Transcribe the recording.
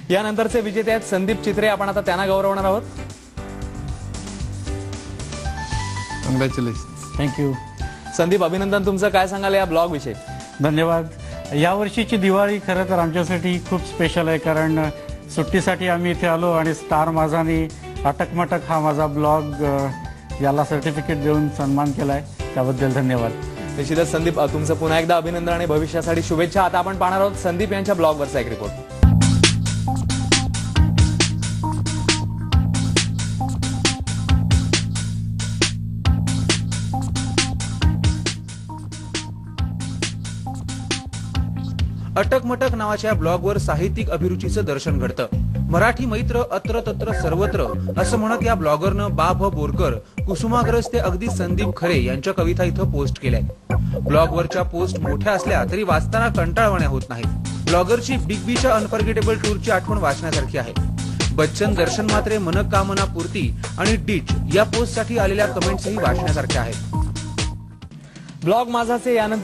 यानंतरचे विजेते आहेत संदीप चित्रे. आपण आता त्यांना गौरवणार आहोत. कॉंग्रॅच्युलेशन. थँक्यू. संदीप, अभिनंदन. तुमचं काय सांगाल या ब्लॉग विषयी? धन्यवाद. यावर्षीची दिवाळी खरं तर आमच्यासाठी खूप स्पेशल आहे, कारण सुट्टीसाठी आम्ही इथे आलो आणि स्टार माझानी अटकमटक हा माझा ब्लॉग याला सर्टिफिकेट देऊन सन्मान केलाय. त्याबद्दल धन्यवाद. निश्चितच संदीप, तुमचं पुन्हा एकदा अभिनंदन आणि भविष्यासाठी शुभेच्छा. आता आपण पाहणार आहोत संदीप यांच्या ब्लॉगवरचा एक रिपोर्ट. अटकमटक नावाच्या ब्लॉगवर साहित्यिक अभिरुचीचं दर्शन घडतं. मराठी मैत्र अत्र तत्र सर्वत्र असं म्हणत या ब्लॉगरनं बा भ बोरकर, कुसुमाग्रज ते अगदी संदीप खरे यांच्या कविता इथं पोस्ट केल्या. ब्लॉगवरच्या पोस्ट मोठ्या असल्या तरी वाचताना कंटाळवाण्या होत नाहीत. ब्लॉगरची बिग बीच्या अनफॉर्गेटेबल टूरची आठवण वाचण्यासारखी आहे. बच्चन दर्शन मात्रे मनोकामना पूर्ती आणि डीच या पोस्टसाठी आलेल्या कमेंट्सही वाचण्यासारख्या आहेत. ब्लॉग माझाचे यानंतर